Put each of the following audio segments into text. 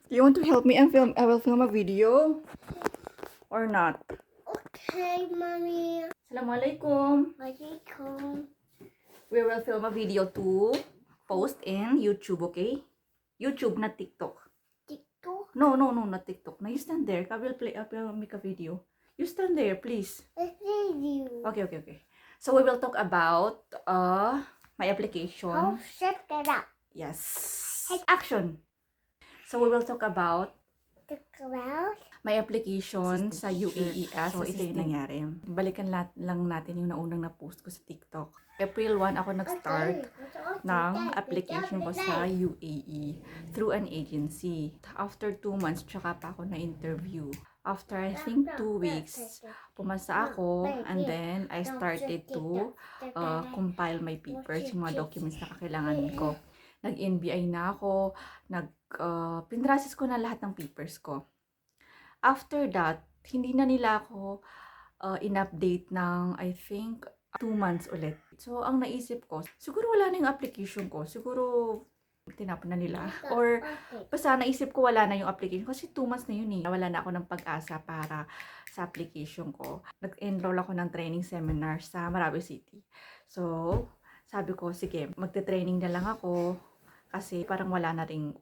You want to help me and film? I will film a video or not? Okay, Mommy. Assalamualaikum. Walaikum. We will film a video to post in YouTube, okay? YouTube, not TikTok. TikTok. No, not TikTok. Now you stand there. I will make a video. You stand there, please. Let's review. Okay. So we will talk about my How application. set that up? Yes. Action. So we will talk about The ground. my application sa UAES. So ito yung nangyari. Balikan lang natin yung naunang na-post ko sa TikTok. April 1 ako nag-start ng application ko sa UAE through an agency. After 2 months, tsaka pa ako na-interview. After I think 2 weeks, pumasa ako and then I started to compile my papers, yung mga documents na kakailangan ko. Nag-NBI na ako, pinrasis ko na lahat ng papers ko. After that, hindi na nila ako in-update ng I think 2 months ulit. So, ang naisip ko, siguro wala na yung application ko. Siguro tinapon na nila. Or basta naisip ko wala na yung application kasi 2 months na yun eh. Wala na ako ng pag-asa para sa application ko. Nag-enroll ako ng training seminar sa Marawi City. So, sabi ko, sige, magte-training na lang ako kasi parang wala na rin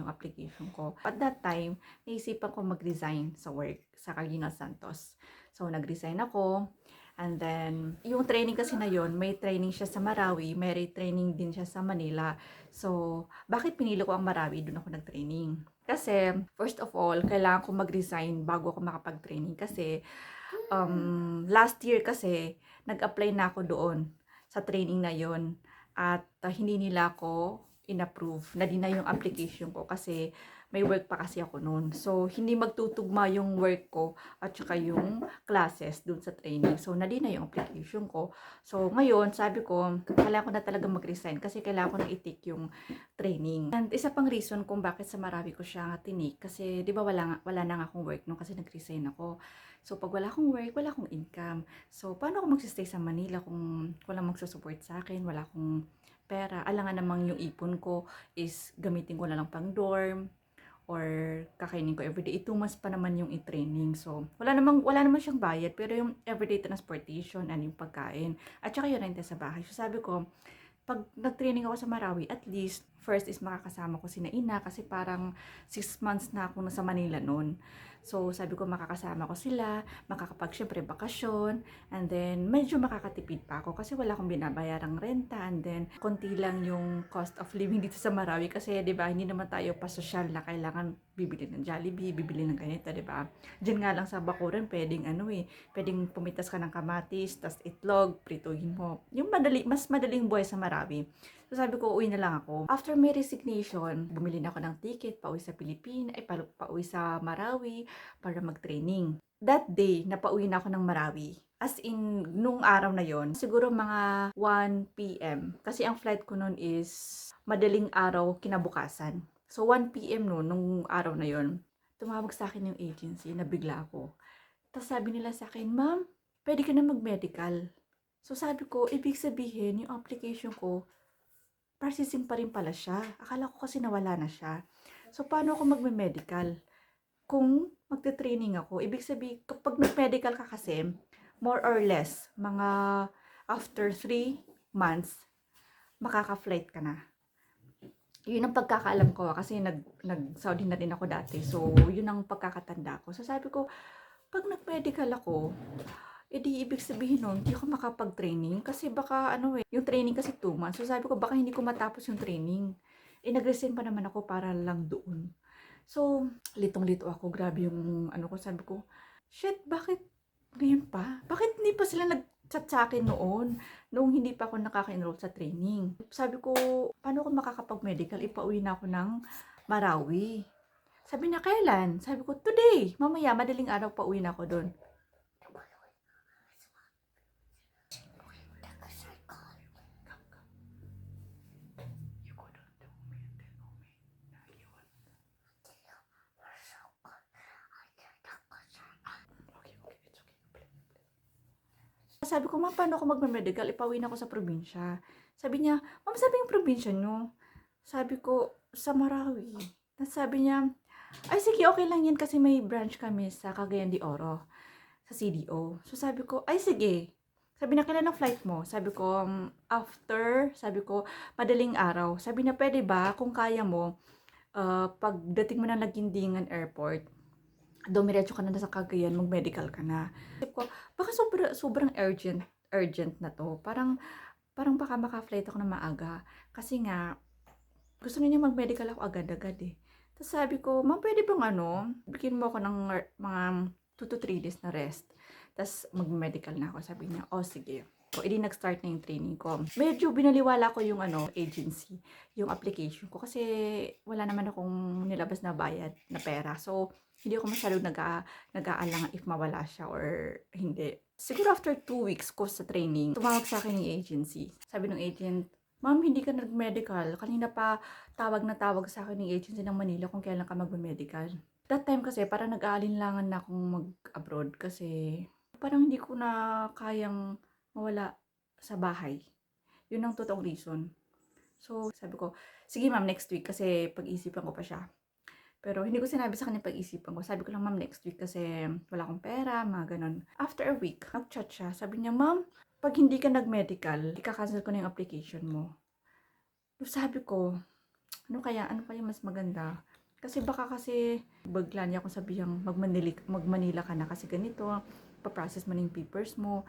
yung application ko. At that time, naisipan ko mag-resign sa work sa Cardinal Santos. So, nag-resign ako. And then, yung training kasi na yun, may training siya sa Marawi, may training din siya sa Manila. So, bakit pinili ko ang Marawi? Doon ako nag-training. Kasi, first of all, kailangan ko mag-resign bago ako makapag-training. Kasi, last year kasi, nag-apply na ako doon sa training na yun. At hindi nila ako in-approve na din na yung application ko kasi may work pa kasi ako noon. So, hindi magtutugma yung work ko at saka yung classes dun sa training. So, na din na yung application ko. So, ngayon, sabi ko, kailangan ko na talaga mag-resign kasi kailangan ko na i-take yung training. And isa pang reason kung bakit sa Marawi ko siya tinake kasi, di ba wala na nga akong work noon kasi nag-resign ako. So, pag wala akong work, wala akong income. So, paano ako magsistay sa Manila kung walang magsusupport sa akin, wala akong pera? Alangan namang yung ipon ko is gamitin ko na lang pang dorm or kakainin ko everyday. 2 months pa naman yung i-training. So, wala naman siyang bayad, pero yung everyday transportation and yung pagkain. At saka yun renta sa bahay. So, sabi ko, pag nag-training ako sa Marawi, at least, first is makakasama ko sina ina kasi parang 6 months na ako nasa Manila noon. So, sabi ko makakasama ko sila, syempre bakasyon, and then medyo makakatipid pa ako kasi wala akong binabayarang renta, and then konti lang yung cost of living dito sa Marawi kasi 'di ba hindi naman tayo pasosyal na kailangan bibili ng Jollibee, bibili ng ganito, 'di ba? Diyan nga lang sa Bakuran pwedeng pumitas ka ng kamatis, tas itlog, prituhin mo. Yung mas madaling buhay sa Marawi. So sabi ko, uwi na lang ako. After my resignation, bumili na ako ng ticket, pauwi sa Pilipinas, pauwi sa Marawi para mag-training. That day, napauwi na ako ng Marawi. As in, nung araw na yon, siguro mga 1 p.m. Kasi ang flight ko noon is madaling araw kinabukasan. So 1 p.m. noon, nung araw na yon, tumawag sa akin yung agency, nabigla ako. Tapos sabi nila sa akin, ma'am, pwede ka na mag-medical. So sabi ko, ibig sabihin, yung application ko, processing pa rin pala siya. Akala ko kasi nawala na siya. So, paano ako magme-medical? Kung magte-training ako, ibig sabihin, kapag nag-medical ka kasi, more or less, mga after 3 months, makaka-flight ka na. Yun ang pagkakaalam ko kasi nag-Saudi na din ako dati. So, yun ang pagkakatanda ko. So, sabi ko, pag nag-medical ako, edi ibig sabihin nun, hindi ako makapag-training kasi baka yung training kasi 2 months. So sabi ko baka hindi ko matapos yung training. Nag-resign pa naman ako para lang doon. So, litong-lito ako. Grabe yung ko, sabi ko, shit, bakit ngayon pa? Bakit hindi pa sila nag-chat sa akin noong hindi pa ako nakaka-enroll sa training? Sabi ko, paano ako makakapag-medical? Ipauwi na ako ng Marawi. Sabi na, kailan? Sabi ko, today. Mamaya, madaling araw pa uwi na ako doon. Sabi ko, ma'am, paano ako magme-medical? Ipauwi na ako sa probinsya. Sabi niya, ma'am, sabi yung probinsya nyo. Sabi ko, sa Marawi. Tapos sabi niya, ay sige, okay lang yan kasi may branch kami sa Cagayan de Oro, sa CDO. So sabi ko, ay sige. Sabi na, kailan ang flight mo? Sabi ko, after, sabi ko, madaling araw. Sabi na, pwede ba, kung kaya mo, pagdating mo ng Lagindingan Airport, dumiretso ka na sa Cagayan, mag-medical ka na. Sabi ko, baka sobrang urgent na to. Parang baka maka-flight ako na maaga. Kasi nga, gusto niya mag-medical ako agad-agad eh. Tapos sabi ko, ma'am, pwede bang bigyan mo ako ng mga 2 to 3 days na rest. Tapos mag-medical na ako. Sabi niya, oh sige. So, edi nag-start na yung training ko. Medyo binaliwala ko yung agency, yung application ko. Kasi wala naman akong nilabas na bayad na pera. So, hindi ako masyadong nag-aalangan if mawala siya or hindi. Siguro after 2 weeks ko sa training, tumawag sa akin yung agency. Sabi ng agent, ma'am, hindi ka nag-medical. Kanina pa tawag na tawag sa akin ng agency ng Manila kung kailan ka mag-medical. That time kasi parang nag-aalinlangan na akong mag-abroad kasi parang hindi ko na kayang mawala sa bahay. Yun ang totoong reason. So, sabi ko, sige ma'am, next week kasi pag-isipan ko pa siya. Pero hindi ko sinabi sa kanya pag-isipan ko. Sabi ko lang, ma'am, next week kasi wala akong pera, mga ganun. After a week, nag-chat siya. Sabi niya, ma'am, pag hindi ka nag-medical, ika-cancel ko na yung application mo. So, sabi ko, ano kaya mas maganda? Kasi baka kasi bagla niya akong sabihang mag-Manila ka na kasi ganito, pa-process mo na yung papers mo.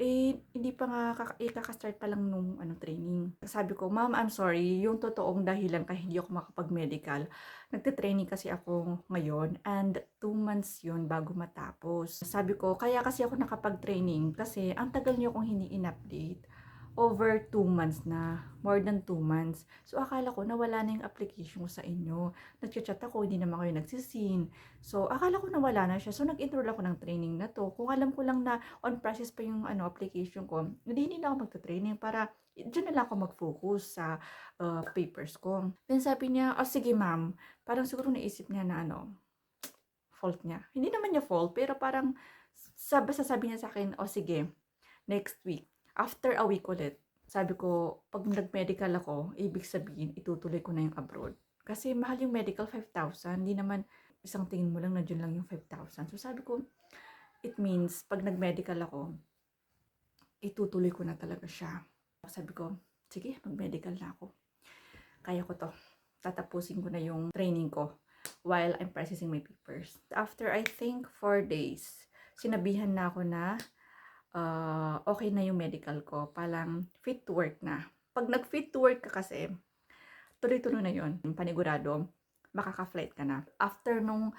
Eh, hindi pa nga, kaka-start pa lang nung training. Sabi ko, ma'am, I'm sorry, yung totoong dahilan kaya hindi ako makapag-medical, nagte-training kasi ako ngayon and 2 months yun bago matapos. Sabi ko, kaya kasi ako nakapag-training kasi ang tagal niyo kong hindi in-update. Over 2 months na, more than 2 months. So, akala ko nawala na yung application ko sa inyo. Nag-chat ako, hindi naman kayo nagsisin. So, akala ko nawala na siya. So, nag-enroll ako ng training na to. Kung alam ko lang na on process pa yung application ko, hindi na ako magta-training para dyan na lang ako mag-focus sa papers ko. Then sabi niya, oh sige ma'am, parang siguro naisip niya na fault niya. Hindi naman niya fault, pero parang sabi niya sa akin, oh sige, next week. After a week ulit, sabi ko, pag nag-medical ako, ibig sabihin, itutuloy ko na yung abroad. Kasi mahal yung medical, 5,000. Hindi naman, isang tingin mo lang, na dyan lang yung 5,000. So sabi ko, it means, pag nag-medical ako, itutuloy ko na talaga siya. Sabi ko, sige, mag-medical na ako. Kaya ko to. Tatapusin ko na yung training ko while I'm processing my papers. After, I think, 4 days, sinabihan na ako na okay na yung medical ko. Parang fit to work na. Pag nag-fit to work ka kasi, tuloy-tuloy na yun. Panigurado, makaka-flight ka na. After nung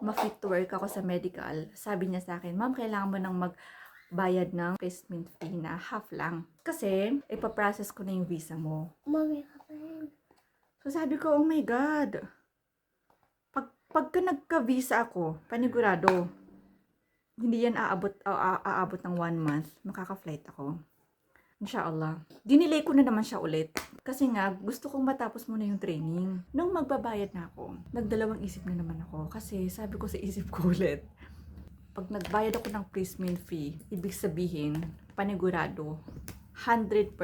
ma-fit to work ako sa medical, sabi niya sa akin, ma'am, kailangan mo nang magbayad ng placement fee na half lang. Kasi, ipaprocess ko na yung visa mo. Mommy, kapag So, sabi ko, oh my God. Pagka nagka-visa ako, panigurado, hindi yan aabot ng 1 month, makaka-flight ako. Inshallah. Dinilay ko na naman siya ulit. Kasi nga, gusto kong matapos muna yung training. Nung magbabayad na ako, nagdalawang isip na naman ako. Kasi sabi ko sa isip ko ulit, pag nagbayad ako ng placement fee, ibig sabihin, panigurado, 100%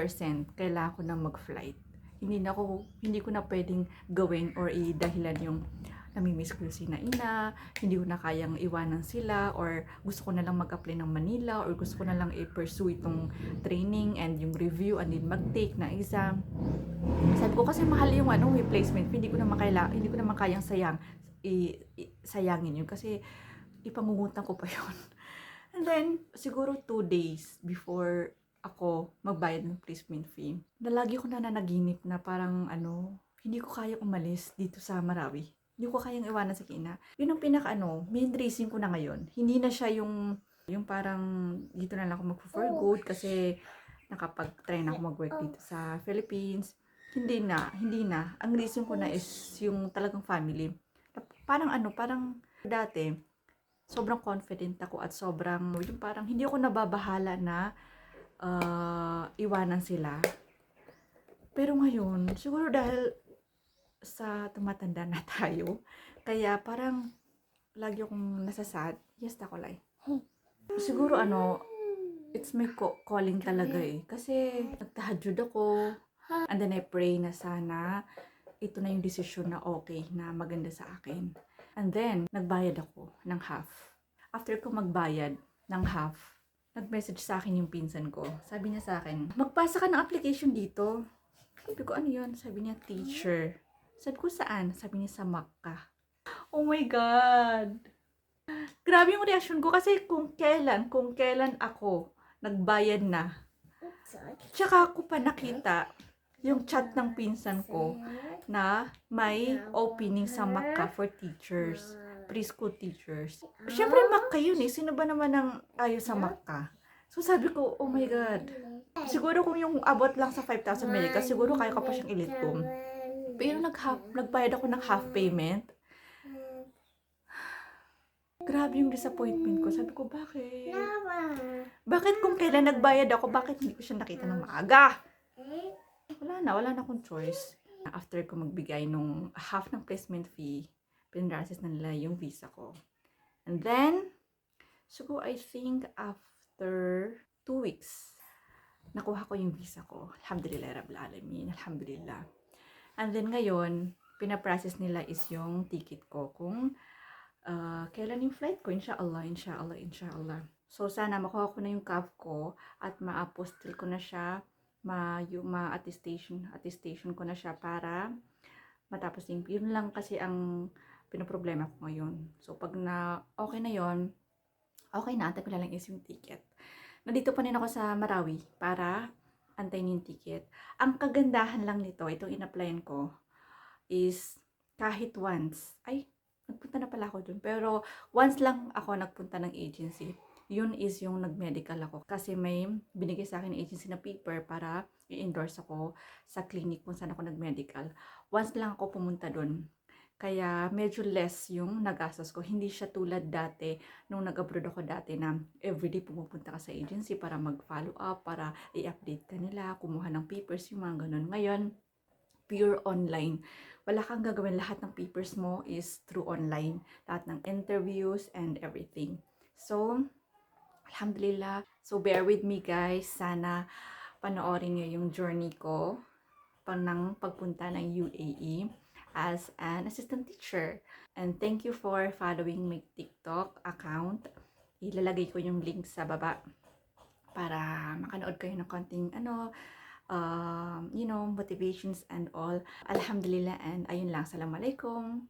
kailangan ko na mag-flight. Hindi ko na pwedeng gawin or dahilan yung namimiss ko si ina, hindi ko na kayang iwanan sila, or gusto ko na lang mag-apply ng Manila, or gusto ko na lang i-pursue itong training and yung review and then mag-take na exam. Sabi ko kasi mahal yung placement, hindi ko na kayang sayangin yun kasi ipangungutang ko pa yun. And then, siguro 2 days before ako magbayad ng placement fee, lagi ko na nanaginip na parang hindi ko kayang umalis dito sa Marawi. Hindi ko kayang iwanan sa Kina. Yun ang main reason ko na ngayon. Hindi na siya yung parang dito na lang ako mag-for good kasi nakapag-try na ako mag-work dito sa Philippines. Hindi na. Ang reason ko na is yung talagang family. Parang dati, sobrang confident ako at sobrang, yung parang hindi ako nababahala na iwanan sila. Pero ngayon, siguro dahil sa tumatanda na tayo, kaya parang lagi akong nasasad. Yes, takolay. Siguro it's my calling talaga eh. Kasi nagtahajud ako, and then I pray na sana ito na yung desisyon na okay, na maganda sa akin. And then, nagbayad ako ng half. After ko magbayad ng half, nag-message sa akin yung pinsan ko. Sabi niya sa akin, magpasa ka ng application dito. Sabi ko, ano yun? Sabi niya, teacher. Sabi ko, saan? Sabi niya, sa Macca. Oh my God! Grabe yung reaction ko kasi kung kailan ako nagbayad na. Tsaka ko pa nakita yung chat ng pinsan ko na may opening sa Macca for teachers, preschool teachers. Siyempre Macca yun eh. Sino ba naman ang ayaw sa Macca? So sabi ko, oh my God. Siguro kung yung abot lang sa 5,000 Amerika, siguro kaya ko pa siyang ilitkom. Pero nagbayad ako ng half payment. Grabe yung disappointment ko. Sabi ko, bakit? Bakit kung kailan nagbayad ako, bakit hindi ko siya nakita ng maaga? Wala na akong choice. After ko magbigay nung half ng placement fee, pinrasis na nila yung visa ko. And then, so I think after 2 weeks, nakuha ko yung visa ko. Alhamdulillah, Rabbil Alamin. Alhamdulillah. And then ngayon, pinaprocess nila is yung ticket ko kung kailan yung flight ko. Inshallah. So, sana makuha ko na yung CAF ko at ma-apostle ko na siya, ma-attestation ko na siya para matapos yung, yun lang kasi ang pinoproblema ko ngayon. So, pag okay na yon, okay na, antay ko na lang is yung ticket. Nandito pa rin ako sa Marawi para antayin yung ticket. Ang kagandahan lang nito, itong in-applyan ko, is kahit once, nagpunta na pala ako dun. Pero once lang ako nagpunta ng agency. Yun is yung nag-medical ako. Kasi may binigay sa akin ng agency na paper para i-endorse ako sa clinic kung saan ako nag-medical. Once lang ako pumunta dun. Kaya medyo less yung nagastos ko. Hindi siya tulad dati, nung nag-abroad ako dati na everyday pumupunta ka sa agency para mag-follow up, para i-update ka nila, kumuha ng papers, yung mga ganun. Ngayon, pure online. Wala kang gagawin, lahat ng papers mo is through online. Lahat ng interviews and everything. So, alhamdulillah. So, bear with me guys. Sana panoorin nyo yung journey ko ng pagpunta ng UAE as an assistant teacher. And thank you for following my TikTok account. Ilalagay ko yung link sa baba para makanood kayo ng konting motivations and all. Alhamdulillah, and ayun lang. Assalamualaikum.